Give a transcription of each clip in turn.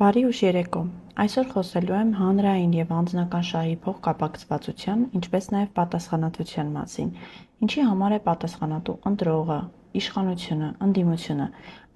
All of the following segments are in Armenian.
Բարի ուշ երեկո։ Այսօր խոսելու եմ հանրային և անձնական շահի փոխկապակցվածության, ինչպես նաև պատասխանատվության մասին։ Ինչի համար է պատասխանատու ընտրողը, իշխանությունը, ընդդիմությունը,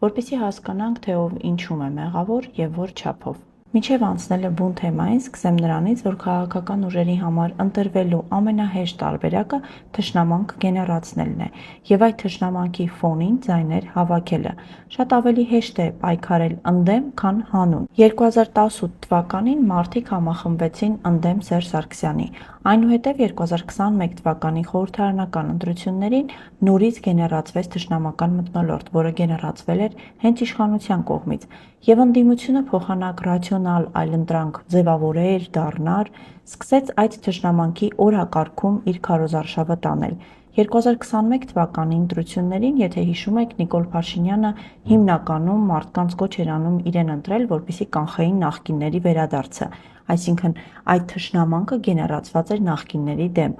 որպեսզի հասկանանք, թե ով ինչում է մեղավոր և որ չափով։ Մինչև անցնելը բուն թեմային, սկսեմ նրանից, որ քաղաքական ուժերի համար ընտրվելու ամենահեշտ տարբերակը թշնամանք գեներացնելն է և այդ թշնամանքի ֆոնին ձայներ հավաքելը։ Շատ ավելի հեշտ է պայքարել ընդդեմ, քան հանուն։ 2018 թվականին մարդիկ համախմբվեցին ընդդեմ Սերժ Սարգսյանի, այնուհետև 2021 թվականի խորհրդարանական ընտրություններին նորից գեներացվեց թշնամական մթնոլորտ, որը գեներացվել էր հենց իշխանության կողմից, և ընդդիմությունը փոխանակ ռացիոնալ այլընտրանք ձևավորեր, դառնար, սկսեց այդ թշնամանքի օրակարգում իր քարոզարշավը տանել։ 2021 թվականի ընտրություններին, եթե հիշում եք, Նիկոլ Փաշինյանը հիմնականում մարդկանց կոչ էր անում իրեն ընտրել, որպեսզի կանխեին նախկինների վերադարձը, այսինքն այդ թշնամանքը գեներացված էր նախկինների դեմ,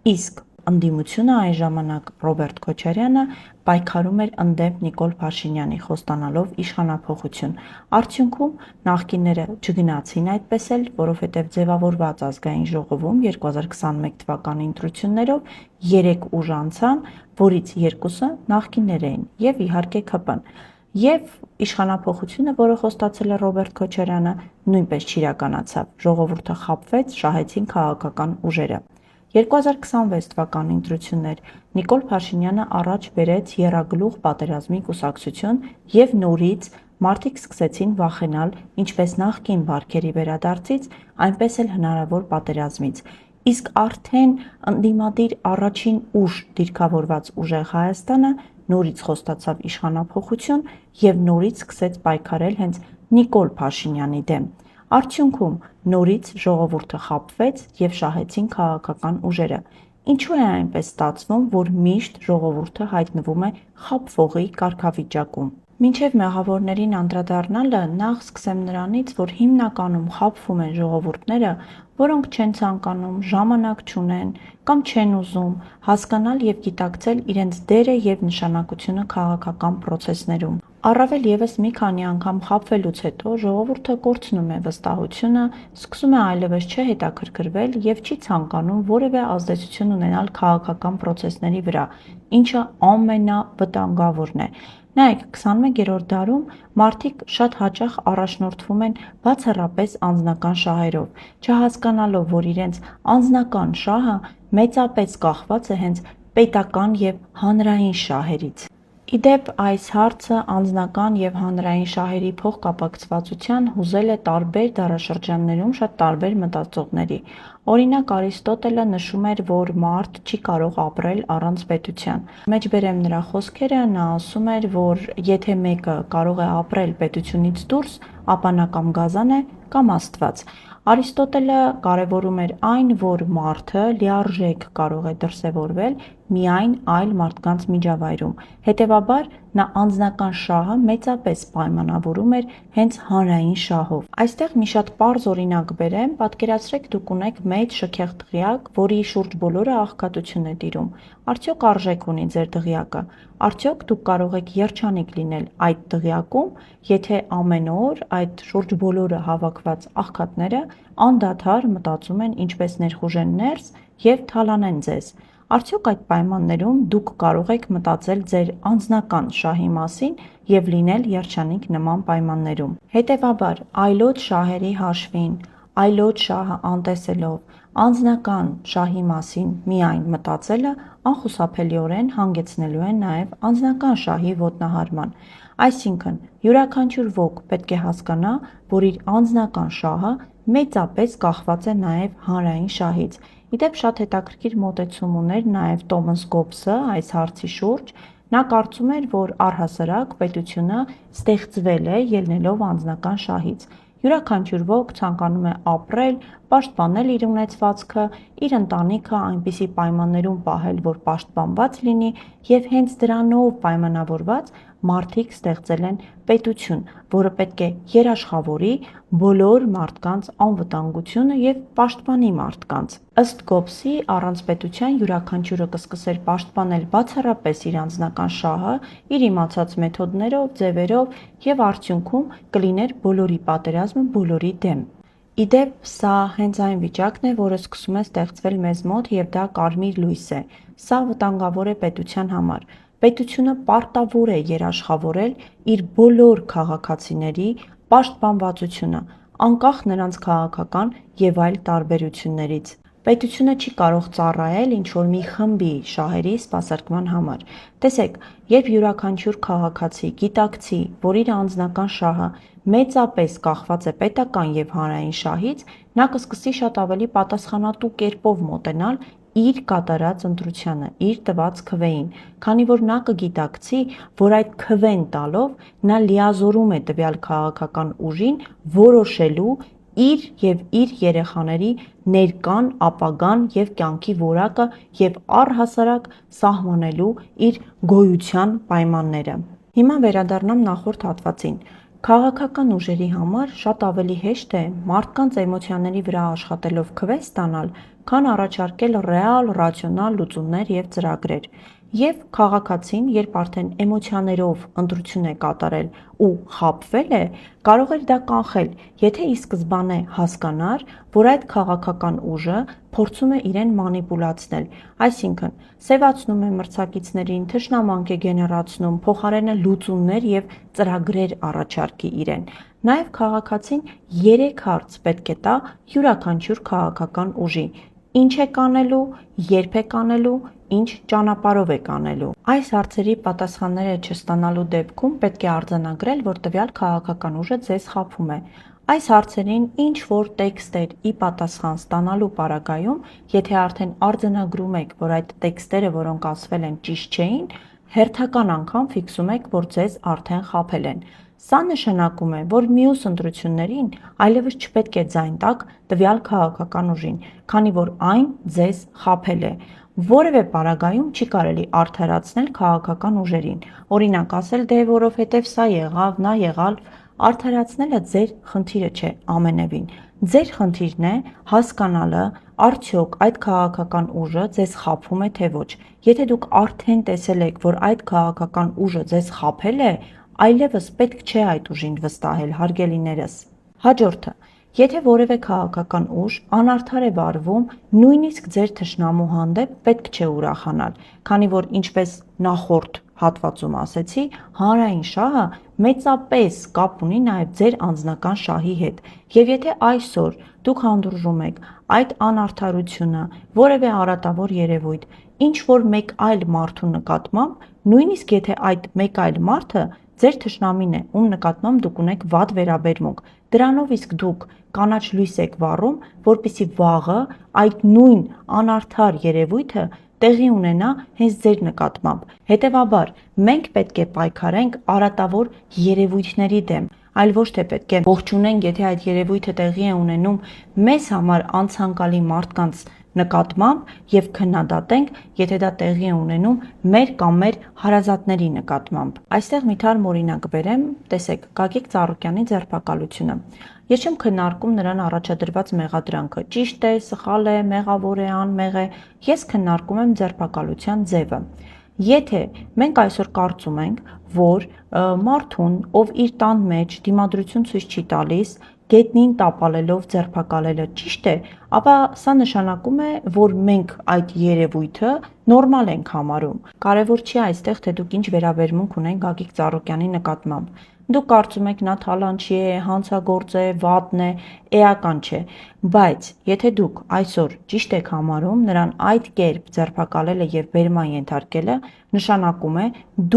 իսկ ընդդիմությունը այն ժամանակ Ռոբերտ Քոչարյանը պայքարում էր ընդդեմ Նիկոլ Փաշինյանի, խոստանալով իշխանափոխություն։ Արդյունքում նախկինները չգնացին այդպես էլ, որովհետև ձևավորված ազգային ժողովում 2021 թվականի ընտրություններով 3 ուժ անցան, որից 2-ը նախկիններ էին և իհարկե ՔՊ-ն։ Եվ իշխանափոխությունը, որը խոստացել է Ռոբերտ Քոչարյանը, նույնպես չիրականացավ, ժողովուրդը խաբվեց, շահեցին քաղաքական ուժերը։ 2026 թվականի ընտրություններ, Նիկոլ Փաշինյանը առաջ բերեց եռագլուխ պատերազմի կուսակցություն և նորից մարդիկ սկսեցին վախենալ ինչպես նախկին վարքերի վերադարձից, այնպես էլ հնարավոր պատերազմից։ Իսկ արդեն ընդդիմադիր առաջին ուժ դիրքավորված ուժեղ Հայաստանը նորից խոստացավ իշխանափոխություն և նորից սկսեց պայքարել հենց Նիկոլ Փաշինյանի դեմ։ Արդյունքում նորից ժողովուրդը խաբվեց և շահեցին քաղաքական ուժերը։ Ինչու է այնպես ստացվում, որ միշտ ժողովուրդը հայտնվում է խաբվողի կարգավիճակում։ Մինչև մեղավորներին անդրադառնալը, նախ սկսեմ նրանից, որ հիմնականում խաբվում են ժողովուրդները, որոնք չեն ցանկանում, ժամանակ չունեն կամ չեն ուզում հասկանալ և գիտակցել իրենց դերը և նշանակությունը քաղաքական պրոցեսներում։ Առավել ևս մի քանի անգամ խաբվելուց հետո ժողովուրդը կորցնում է վստահությունը, սկսում է այլևս չհետաքրքրվել և չի ցանկանում որևէ ազդեցություն ունենալ քաղաքական պրոցեսների վրա, ինչը ամենավտանգավորն է։ Նայեք, 21-րդ դարում մարդիկ շատ հաճախ առաջնորդվում են բացառապես անձնական շահերով, չհասկանալով, որ իրենց անձնական շահը մեծապես կախված է հենց պետական և հանրային շահերից։ Ի դեպ, այս հարցը անձնական և հանրային շահերի փոխկապակցվածության հուզել է տարբեր դարաշրջաններում շատ տարբեր մտածողների։ Օրինակ, Արիստոտելը նշում էր, որ մարդ չի կարող ապրել առանց պետության։ Մեջբերեմ նրա խոսքերը, նա ասում էր, որ եթե մեկը կարող է ապրել պետությունից դուրս, ապա նա կամ գազան է, կամ Աստված։ Արիստոտելը կարևորում էր այն, որ մարդը լիարժեք կարող է դրսևորվել միայն այլ մարդկանց միջավայրում, հետևաբար նա անձնական շահը մեծապես պայմանավորում էր հենց հանրային շահով։ Այստեղ մի շատ պարզ օրինակ բերեմ, պատկերացրեք դուք ունեք մեծ շքեղ դղյակ, որի շուրջ բոլորը աղքատություն է տիրում։ Արդյոք արժեք ունի ձեր դղյակը։ Արդյոք դուք կարող եք երջանիկ լինել այդ դղյակում, եթե ամեն օր այդ շուրջ բոլորը հավաքված աղքատները անդադար մտածում են ինչպես ներխուժեն ներս և թալանեն ձեզ։ Արդյոք այդ պայմաններում դուք կարող եք մտածել ձեր անձնական շահի մասին և լինել երջանիկ նման պայմաններում։ Հետևաբար, այլոց շահերի հաշվին, այլոց շահը անտեսելով, անձնական շահի մասին միայն մտածելը անխուսափելիորեն հանգեցնելու է նաև անձնական շահի ոտնահարման։ Այսինքն, յուրաքանչյուր ոք պետք է հասկանա, որ իր անձնական շահը մեծապես կախված է նաև հանրային շահից։ Ի դեպ, շատ հետաքրքիր մոտեցում ուներ նաև Թոմաս Հոբբսը այս հարցի շուրջ։ Նա կարծում էր, որ առհասարակ պետությունը ստեղծվել է ելնելով անձնական շահից։ Յուրաքանչյուր ոք ցանկանում է ապրել, պաշտպանել իր ունեցվածքը, իր ընտանիքը այնպիսի պայմաններում պահել, որ պաշտպանված լինի, և հենց դրանով պայմանավորված մարդիկ ստեղծել են պետություն, որը պետք է երաշխավորի բոլոր մարդկանց անվտանգությունը եւ պաշտպանի մարդկանց։ Ըստ Գոբսի, առանց պետության յուրաքանչյուրը կսկսեր պաշտպանել բացառապես իր անձնական շահը, իր իմացած մեթոդներով, ձևերով եւ արդյունքում կլիներ բոլորի պատերազմը բոլորի դեմ։ Իդեպ, սա հենց այն վիճակն է, որը սկսում է ստեղծվել մեզ մոտ եւ դա կարմիր լույս է։ Սա վտանգավոր է պետության համար։ Պետությունը պարտավոր է երաշխավորել իր բոլոր քաղաքացիների պաշտպանվածությունը, անկախ նրանց քաղաքական եւ այլ տարբերություններից։ Պետությունը չի կարող ծառայել ինչ-որ մի խմբի շահերի սպասարկման համար։ Տեսեք, երբ յուրաքանչյուր քաղաքացի գիտակցի, որ իր անձնական շահը մեծապես կախված է պետական եւ հանրային շահից, նա կսկսի շատ ավելի պատասխանատու կերպով մոտենալ իր կատարած ընտրությանը, իր տված քվեին, քանի որ նա կգիտակցի, որ այդ քվեն տալով նա լիազորում է տվյալ քաղաքական ուժին որոշելու իր եւ իր երեխաների ներկան, ապագան եւ կյանքի որակը եւ առհասարակ սահմանելու իր գոյության պայմանները։ Հիմա վերադառնամ նախորդ հատվածին։ Քաղաքական ուժերի համար շատ ավելի հեշտ է մարդկանց էմոցիաների վրա աշխատելով քվե ստանալ, քան առաջարկել ռեալ, ռացիոնալ լուծումներ եւ ծրագրեր։ Եվ քաղաքացին, երբ արդեն էմոցիաներով ընտրություն է կատարել ու խաբվել է, կարող էր դա կանխել, եթե ի սկզբանե հասկանար, որ այդ քաղաքական ուժը փորձում է իրեն մանիպուլացնել, այսինքն սևացնում է մրցակիցներին, թշնամանք է գեներացնում, փոխարենը լուծումներ եւ ծրագրեր առաջարկի իրեն։ Նաեւ քաղաքացին 3 հարց պետք է տա յուրաքանչյուր քաղաքական ուժի. ինչ է կանելու, երբ է կանելու, ինչ ճանապարհով է կանելու։ Այս հարցերի պատասխանները չստանալու դեպքում պետք է արձանագրել, որ տվյալ քաղաքական ուժը ձեզ խաբում է։ Այս հարցերին ինչ որ տեքստեր ի պատասխան ստանալու պարագայում, եթե արդեն արձանագրում եք, որ այդ տեքստերը, որոնք ասվել են, ճիշտ չէին, հերթական անգամ ֆիքսում եք, որ ձեզ արդեն խաբել են։ Սա նշանակում է, որ մյուս ընտրություններին այլևս չպետք է ձայն տաք տվյալ քաղաքական ուժին, քանի որ այն ձեզ խաբել է։ Որևէ պարագայում չի կարելի արդարացնել քաղաքական ուժերին։ Օրինակ ասել, դե որովհետև սա եղավ, նա եղավ, արդարացնելը ձեր խնդիրը չէ ամենևին։ Ձեր խնդիրն է հասկանալը, արդյոք այդ քաղաքական ուժը ձեզ խաբում է թե ոչ։ Եթե դուք արդեն տեսել եք, որ այդ քաղաքական ուժը ձեզ խաբել է, այլևս պետք չէ այդ ուժին վստահել, հարգելիներս։ Հաջորդը, եթե որևէ քաղաքական ուժ անարդար է վարվում, նույնիսկ ձեր թշնամու հանդեպ պետք չէ ուրախանալ, քանի որ ինչպես նախորդ հատվածում ասեցի, հանրային շահը մեծապես կապ ունի նաև ձեր անձնական շահի հետ։ Եվ եթե այսօր դուք հանդուրժում եք այդ անարդարությունը, որևէ արատավոր երևույթ, ինչ որ մեկ այլ մարդու նկատմամբ, նույնիսկ եթե այդ մեկ այլ մարդը ձեր թշնամին է, ում նկատմամբ դուք ունեք վատ վերաբերմունք, դրանով իսկ դուք կանաչ լույս եք վառում, որպեսզի վաղը այդ նույն անարդար երևույթը տեղի ունենա հենց ձեր նկատմամբ։ Հետևաբար, մենք պետք է պայքարենք արատավոր երևույթների դեմ, այլ ոչ թե պետք է ողջունենք, եթե այդ երևույթը տեղի է ունենում մեզ համար անցանկալի մարդկանց նկատմամբ եւ քննադատենք, եթե դա տեղի է ունենում մեր կամ մեր հարազատների նկատմամբ։ Այստեղ մի թարմ օրինակ բերեմ, տեսեք, Գագիկ Ծառուկյանի ձերբակալությունը։ Ես չեմ քննարկում նրան առաջադրված մեղադրանքը, ճիշտ է, սխալ է, մեղավոր է, անմեղ է, ես քննարկում եմ ձերբակալության ձևը։ Եթե մենք այսօր կարծում ենք, որ մարդուն, ով իր տան մեջ դիմադրություն ցույց չի տալիս, գետնին տապալելով ձերբակալելը ճիշտ է, ապա սա նշանակում է, որ մենք այդ երևույթը նորմալ ենք համարում։ Կարևոր չի այստեղ, թե դուք ինչ վերաբերմունք ունեք Գագիկ Ծառուկյանի նկատմամբ։ Դուք կարծում եք նա թալանչի է, հանցագործ է, վատն է, էական չէ, բայց եթե դուք այսօր ճիշտ եք համարում նրան այդ կերպ ձերբակալելը եւ բերման ենթարկելը, նշանակում է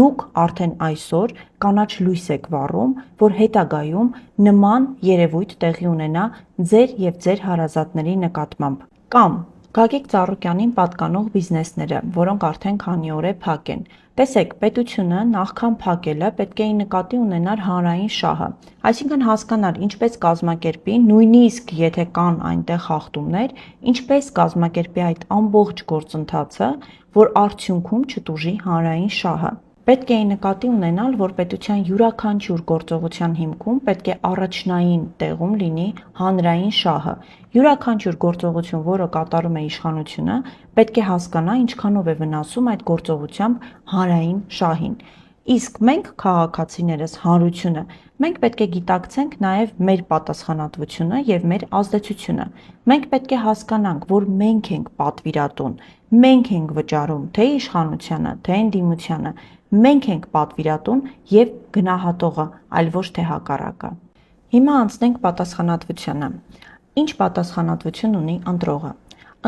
դուք արդեն այսօր կանաչ լույս եք վառում, որ հետագայում նման երևույթ տեղի ունենա ձեր եւ ձեր հարազատների նկատմամբ։ Կամ Գագիկ Ծառուկյանին պատկանող բիզնեսները, որոնք արդեն քանի օր է փակ են։ Տեսեք, պետությունը նախքան փակելը պետք է նկատի ունենար հանրային շահը, այսինքն հասկանալ ինչպես կազմակերպի, նույնիսկ եթե կան այնտեղ խախտումներ, ինչպես կազմակերպի այդ ամբողջ գործընթացը, որ արդյունքում չտուժի հանրային շահը։ Պետք է նկատի ունենալ, որ պետության յուրաքանչյուր գործողության հիմքում պետք է առաջնային տեղում լինի հանրային շահը։ Յուրաքանչյուր գործողություն, որը կատարում է իշխանությունը, պետք է հասկանա ինչքանով է վնասում այդ գործողությամբ հանրային շահին։ Իսկ մենք քաղաքացիներս, հանրությունը, մենք պետք է գիտակցենք նաև մեր պատասխանատվությունը և մեր ազդեցությունը։ Մենք պետք է հասկանանք, որ մենք ենք պատվիրատուն, մենք ենք վճարում թե իշխանությանը, թե ընդդիմությանը, մենք ենք պատվիրատուն և գնահատողը, այլ ոչ թե հակառակը։ Հիմա անցնենք պատասխանատվությանը։ Ինչ պատասխանատվություն ունի ընտրողը։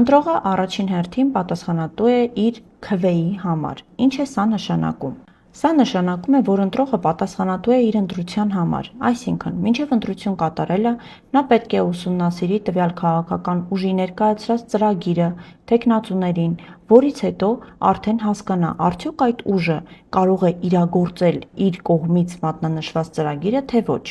Ընտրողը առաջին հերթին պատասխանատու է իր քվեի համար։ Ինչ է սա նշանակում։ Սա նշանակում է, որ ընտրողը պատասխանատու է իր ընտրության համար, այսինքն, մինչև ընտրություն կատարելը նա պետք է ուսումնասիրի տվյալ քաղաքական ուժի ներկայացրած ծրագիրը, թեկնածուներին, որից հետո արդեն հասկանա, արդյոք այդ ուժը կարող է իրագործել իր կողմից մատնանշված ծրագիրը, թե ոչ։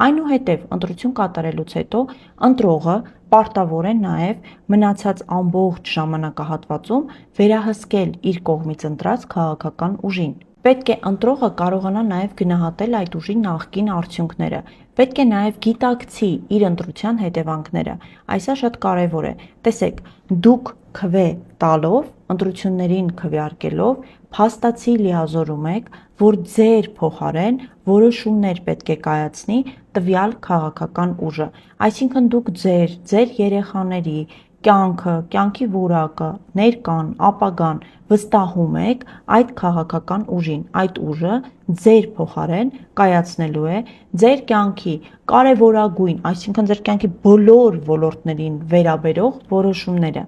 Այնուհետև ընտրություն կատարելուց հետո ընտրողը պարտավոր է նաև մնացած ամբողջ ժամանակահատվածում վերահսկել իր կողմից ընտրած քաղաքական ուժին։ Պետք է ընտրողը կարողանա նաև գնահատել այդ ուժի նախկին արդյունքները։ Պետք է նաև գիտակցի իր ընտրության հետևանքները։ Այսա շատ կարևոր է։ Տեսեք, դուք քվե տալով, ընտրություններին քվեարկելով, փաստացի լիազորում եք, որ ձեր փոխարեն որոշումներ պետք է կայացնի տվյալ քաղաքական ուժը։ Այսինքն դուք ձեր երեխաների կյանքը, կյանքի որակը, ներկան, ապագան վստահում եք այդ քաղաքական ուժին։ Այդ ուժը ձեր փոխարեն կայացնելու է ձեր կյանքի կարևորագույն, այսինքն ձեր կյանքի բոլոր ոլորտներին վերաբերող որոշումները։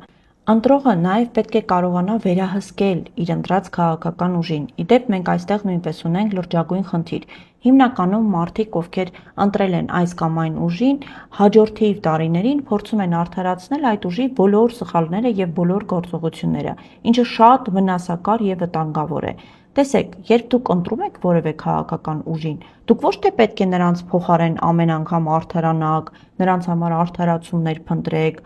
Ընտրողը նաև պետք է կարողանա վերահսկել իր ընտրած քաղաքական ուժին։ Իդեպ մենք այստեղ նույնպես ունենք լրջագույն խնդիր։ Հիմնականում մարդիկ, ովքեր ընտրել են այս կամ այն ուժին, հաջորդիվ տարիներին փորձում են արդարացնել այդ ուժի բոլոր սխալները և բոլոր գործողությունները, ինչը շատ վնասակար և վտանգավոր է։ Տեսեք, երբ դուք ընտրում եք որևէ քաղաքական ուժին, դուք ոչ թե պետք է նրանց փոխարեն ամեն անգամ արդարանաք, նրանց համար արդարացումներ փնտրեք,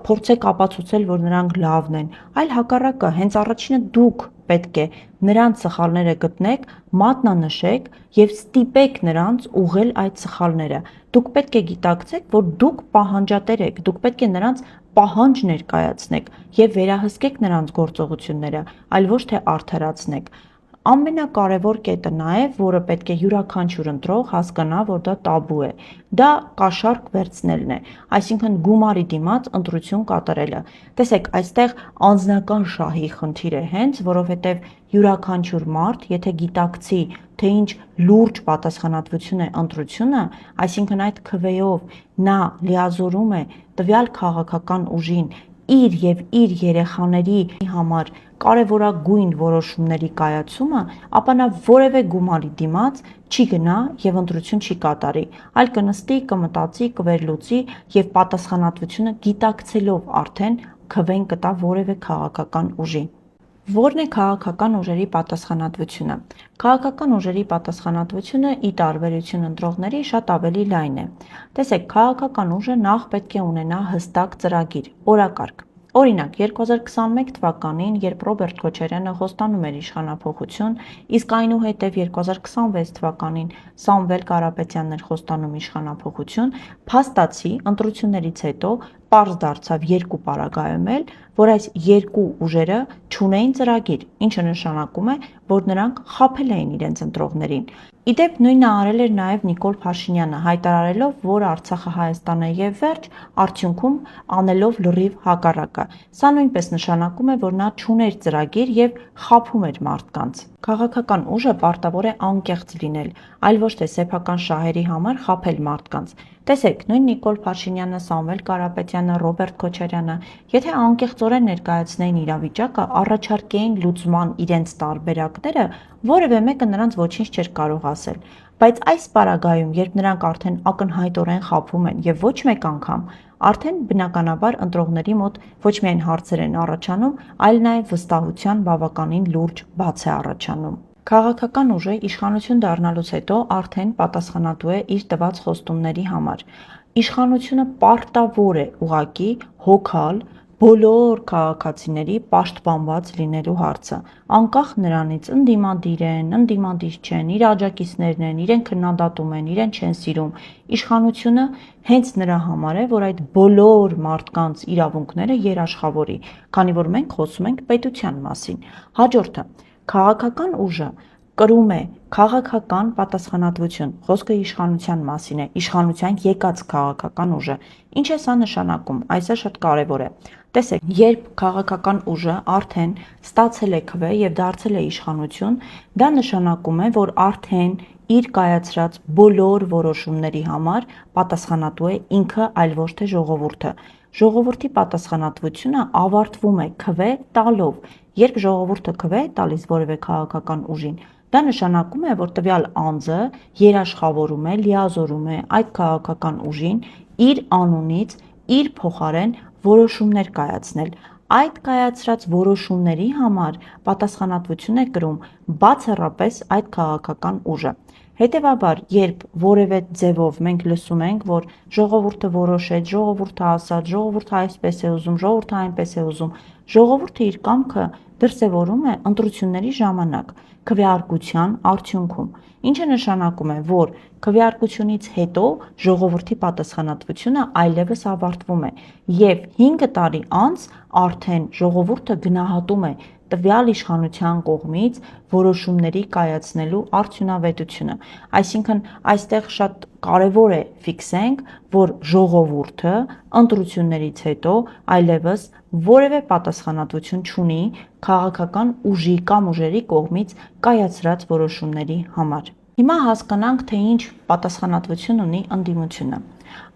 փորձեք ապացուցել, որ նրանք լավն են, այլ հակառակը, հենց առաջինը դուք պետք է նրանց սխալները գտնեք, մատնանշեք և ստիպեք նրանց ուղղել այդ սխալները։ Դուք պետք է գիտակցեք, որ դուք պահանջատեր եք, դուք պետք է նրանց պահանջ ներկայացնեք և վերահսկեք նրանց գործողությունները, այլ ոչ թե արդարացնեք։ Ամենակարևոր կետը նաև, որը պետք է յուրաքանչյուր ընտրող հասկանա, որ դա տաբու է, դա կաշառք վերցնելն է, այսինքն գումարի դիմաց ընտրություն կատարելը։ Տեսեք, այստեղ անձնական շահի խնդիր է հենց, որովհետև յուրաքանչյուր մարդ, եթե գիտակցի, թե ինչ լուրջ պատասխանատվություն է ընտրությունը, այսինքն այդ քվեով նա լիազորում է տվյալ քաղաքական ուժին իր և իր երեխաների համար կարևորագույն որոշումների կայացումը, ապա նա որևէ գումարի դիմաց չի գնա և ընտրություն չի կատարի, այլ կնստի, կմտածի, կվերլուծի և պատասխանատվությունը գիտակցելով արդեն քվեն կտա որևէ քաղաքական ուժի։ Որն է քաղաքական ուժերի պատասխանատվությունը։ Քաղաքական ուժերի պատասխանատվությունը ի տարբերություն ընտրողների շատ ավելի լայն է։ Տեսեք, քաղաքական ուժը նախ պետք է ունենա հստակ ծրագիր, օրակարգ։ Օրինակ, 2021 թվականին, երբ Ռոբերտ Քոչարյանը խոստանում էր իշխանափոխություն, իսկ այնուհետև 2026 թվականին Սամվել Կարապետյանն էր խոստանում իշխանափոխություն, փաստացի ընտրություններից հետո պարզ դարձավ երկու պարագայում էլ, որ այս երկու ուժերը չունեին ծրագիր, ինչը նշանակում է, որ նրանք խաբել էին իրենց ընտրողներին։ Իդեպ նույնը արել էր նաև Նիկոլ Փաշինյանը, հայտարարելով, որ Արցախը Հայաստան է և վերջ, արդյունքում անելով լրիվ հակառակը։ Սա նույնպես նշանակում է, որ նա չուներ ծրագիր և խաբում էր մարդկանց։ Քաղաքական ուժը պարտավոր է անկեղծ լինել, այլ ոչ թե սեփական շահերի համար խաբել մարդկանց։ Տեսեք, նույն Նիկոլ Փաշինյանը, Սամվել Կարապետյանը, Ռոբերտ Քոչարյանը, եթե անկեղծորեն ներկայացնեին իրավիճակը, առաջարկեին լուծման իրենց տարբերակները, որևէ մեկը նրանց ոչինչ չէր կարող ասել։ Բայց այս պարագայում, երբ նրանք արդեն ակնհայտորեն խաբում են և ոչ մեկ անգամ, արդեն բնականաբար ընտրողների մոտ ոչ միայն հարցեր են առաջանում, այլ նաև վստահության բավականին լուրջ բաց է առաջանում։ Քաղաքական ուժը իշխանություն դառնալուց հետո արդեն պատասխանատու է իր տված խոստումների համար։ Իշխանությունը պարտավոր է ուղղակի հոգալ, բոլոր քաղաքացիների պաշտպանված լինելու հարցը, անկախ նրանից ընդդիմադիր են, ընդդիմադիր չեն, իր աջակիցներն են, իրեն քննադատում են, իրեն չեն սիրում, իշխանությունը հենց նրա համար է, որ այդ բոլոր մարդկանց իրավունքները երաշխավորի, քանի որ մենք խոսում ենք պետության մասին։ Հաջորդը, քաղաքական ուժը կրում է քաղաքական պատասխանատվություն, խոսքը իշխանության մասին է, իշխանության եկած քաղաքական ուժը։ Ինչ է սա նշանակում, այսը շատ կարևոր է։ Տեսեք, երբ քաղաքական ուժը արդեն ստացել է քվե եւ դարձել է իշխանություն, դա նշանակում է, որ արդեն իր կայացրած բոլոր որոշումների համար պատասխանատու է ինքը, այլ ոչ թե ժողովուրդը։ Ժողովրդի պատասխանատվությունը ավարտվում է քվե տալով։ Երբ ժողովուրդը քվե է տալիս որևէ քաղաքական ուժին, դա նշանակում է, որ տվյալ անձը երաշխավորում է, լիազորում է այդ քաղաքական ուժին իր անունից, իր փոխարեն որոշումներ կայացնել։ Այդ կայացրած որոշումների համար պատասխանատվություն է կրում բացառապես այդ քաղաքական ուժը։ Հետևաբար, երբ որևէ ձևով մենք լսում ենք, որ ժողովուրդը որոշեց, ժողովուրդը ասաց, ժողովուրդը այսպես է ուզում, ժողովուրդը այնպես է ուզում, ժողովուրդը իր կամքը դրսևորում է ընտրությունների ժամանակ, քվեարկության արդյունքում, ինչը նշանակում է, որ քվեարկությունից հետո ժողովրդի պատասխանատվությունը այլևս ավարտվում է եւ 5 տարի անց արդեն ժողովուրդը գնահատում է տվյալ իշխանության կողմից որոշումների կայացնելու արդյունավետությունը։ Այսինքն այստեղ շատ կարևոր է ֆիքսենք, որ ժողովուրդը ընտրություններից հետո այլևս որևէ պատասխանատվություն չունի քաղաքական ուժի կամ ուժերի կողմից կայացրած որոշումների համար։ Հիմա հասկանանք, թե ինչ պատասխանատվություն ունի ընդդիմությունը։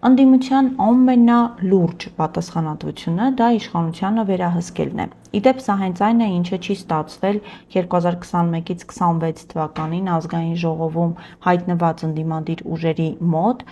Ընդդիմության ամենալուրջ պատասխանատվությունը դա իշխանությանը վերահսկելն է։ Իդեպ սա հենց այն է, ինչը չի ստացվել 2021-ից 26 թվականին ազգային ժողովում հայտնված ընդդիմադիր ուժերի մոտ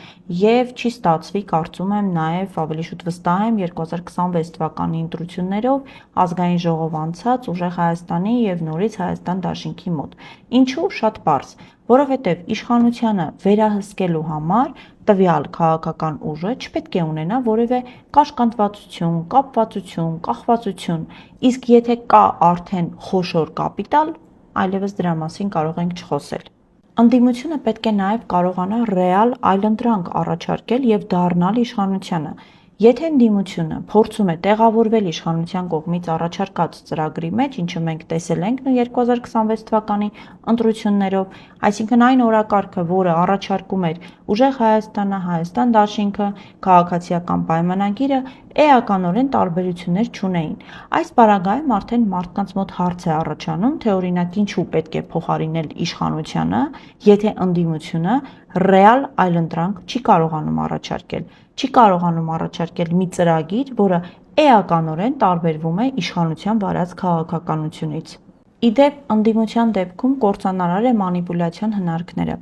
եւ չի ստացվի, կարծում եմ, նաեւ ավելի շուտ վստահ եմ 2026 թվականի ընտրություններով ազգային ժողով անցած ուժեղ Հայաստանի եւ նորից Հայաստան դաշինքի մոտ։ Ինչու՞? Շատ պարզ, որովհետեւ իշխանությանը վերահսկելու համար տվյալ քաղաքական ուժը չպետք է ունենա որևէ կաշկանդվածություն, կապվածություն, կախվածություն, իսկ եթե կա արդեն խոշոր կապիտալ, այլևս դրա մասին կարող ենք չխոսել։ Ընդդիմությունը պետք է նաև կարողանա ռեալ այլընտրանք առաջարկել եւ դառնալ իշխանությանը։ Եթե ընդդիմությունը փորձում է տեղավորվել իշխանության կողմից առաջարկած ծրագրի մեջ, ինչը մենք տեսել ենք 2026 թվականի ընտրություններով, այսինքն այն օրակարգը, որը առաջարկում էր ուժեղ Հայաստանը, Հայաստան դաշինքը, քաղաքացիական պայմանագիրը, էականորեն տարբերություններ չունեին։ Այս պարագայում արդեն մարդկանց մոտ հարց է առաջանում, թե օրինակ ինչու պետք է փոխարինել իշխանությանը, եթե ընդդիմությունը ռեալ այլընտրանք չի կարողանում առաջարկել, չի կարողանում առաջարկել մի ծրագիր, որը էականորեն տարբերվում է իշխանության վարած քաղաքականությունից։ Իդեպ ընդդիմության դեպքում կործանարար է մանիպուլյացիոն հնարքները։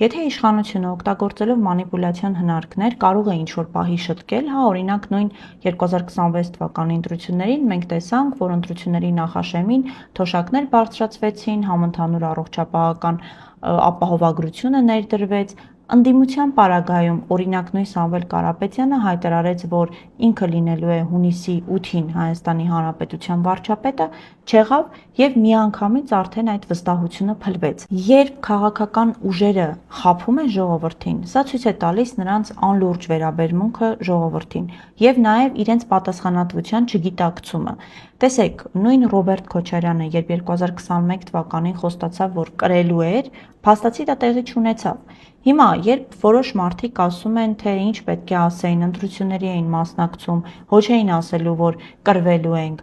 Եթե իշխանությունը օգտագործելով մանիպուլյացիոն հնարքներ կարող է ինչ-որ պահի շտկել, հա, օրինակ նույն 2026 թվականի ընտրություններին մենք տեսանք, որ ընտրությունների նախաշեմին թոշակներ բարձրացվեցին, համընդհանուր առողջապահական ապահովագրությունը ներդրվեց։ Ընդդիմության պարագայում օրինակ նույն Սամվել Կարապետյանը հայտարարեց, որ ինքը լինելու է հունիսի 8-ին Հայաստանի Հանրապետության վարչապետը, չեղավ եւ միանգամից արդեն այդ վստահությունը փլվեց։ Երբ քաղաքական ուժերը խաբում են ժողովրդին, սա ցույց է տալիս նրանց անլուրջ վերաբերմունքը ժողովրդին եւ նաեւ իրենց պատասխանատվության չգիտակցումը։ Տեսեք, նույն Ռոբերտ Քոչարյանը, երբ 2021 թվականին խոստացավ, որ կրելու էր, փաստացի դա տեղի չունեցավ։ Հիմա, երբ որոշ մարդիկ ասում են, թե ինչ պետք է ասեին, ընտրությունների էին մասնակցում, ոչ էին ասելու, որ կռվելու ենք,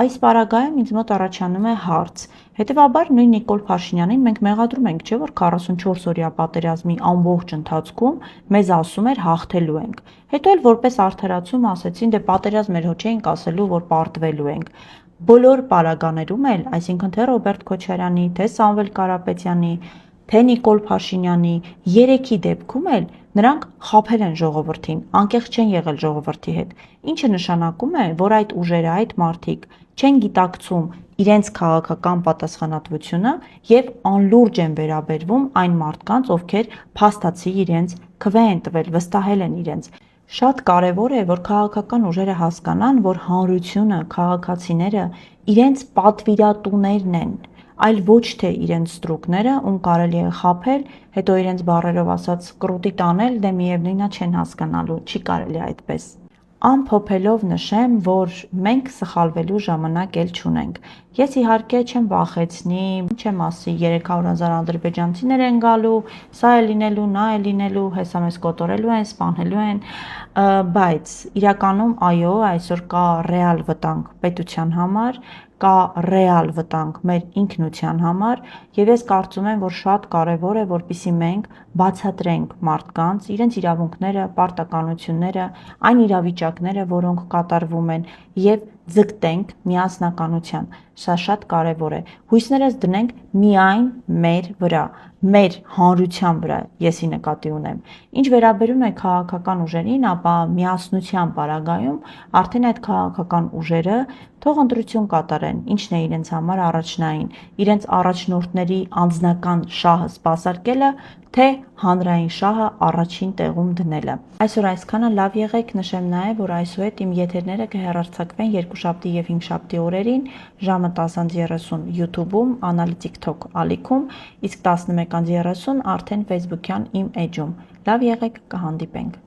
այս պարագայում ինձ մոտ առաջանում է հարց։ Հետևաբար նույն Նիկոլ Փաշինյանին մենք մեղադրում ենք, չէ՞ որ 44 օրյա պատերազմի ամբողջ ընթացքում մեզ ասում էր հաղթելու ենք։ Հետո էլ որպես արդարացում ասեցին, դե պատերազմ էր, հո չէինք ասելու, որ պարտվելու ենք։ Բոլոր պարագաներում էլ, այսինքն թե Ռոբերտ Քոչարյանի, թե Սամվել Կարապետյանի, թե Նիկոլ Փաշինյանի երեքի դեպքում էլ նրանք խաբել են ժողովրդին, անկեղծ չեն եղել ժողովրդի հետ, ինչը նշանակում է, որ այդ ուժերը, այդ մարդիկ չեն գիտակցում իրենց քաղաքական պատասխանատվությունը եւ անլուրջ են վերաբերվում այն մարդկանց, ովքեր փաստացի իրենց քվե են տվել, վստահել են իրենց։ Շատ կարևոր է, որ քաղաքական ուժերը հասկանան, որ հանրությունը, քաղաքացիները իրենց պատվիրատուներն են, այլ ոչ թե իրենց ստրուկները, ում կարելի է խաբել, հետո իրենց բառերով ասած կռուտի տանել, դե միևնույնն է չեն հասկանալու, չի կարելի այդպես։ Ամփոփելով նշեմ, որ մենք սխալվելու ժամանակ էլ չունենք։ Ես իհարկե չեմ վախեցնի, չեմ ասի 300,000 ադրբեջանցիներ են գալու, սա է լինելու, նա է լինելու, հեսա մեզ կոտորելու են, սպանելու են, բայց իրականում այո, այսօր կա ռեալ վտանգ պետության համար, կա ռեալ վտանգ մեր ինքնության համար եւ ես կարծում եմ, որ շատ կարեւոր է, որպեսզի մենք բացատրենք մարդկանց իրենց իրավունքները, պարտականությունները, այն իրավիճակները, որոնք կատարվում են եւ ձգտենք միասնականության։ Սա շատ կարեւոր է։ Հույսներս դնենք միայն մեր վրա, մեր հանրության վրա, եսի նկատի ունեմ։ Ինչ վերաբերում է քաղաքական ուժերին, ապա միասնության պարագայում արդեն այդ քաղաքական ուժերը թող ընտրություն կատարեն, ինչն է իրենց համար առաջնային, իրենց առաջնորդների անձնական շահը սպասարկելը, թե հանրային շահը առաջին տեղում դնելը։ Այսօր այսքանը, լավ եղեք, նշեմ նաև, որ այսուհետ իմ եթերները կհեռարձակվեն երկուշաբթի եւ հինգշաբթի օրերին ժամը 10:30 YouTube-ում, Անալի TikTok ալիքում, իսկ 11:30 արդեն Facebook-յան իմ էջում։ Լավ եղեք, կհանդիպենք։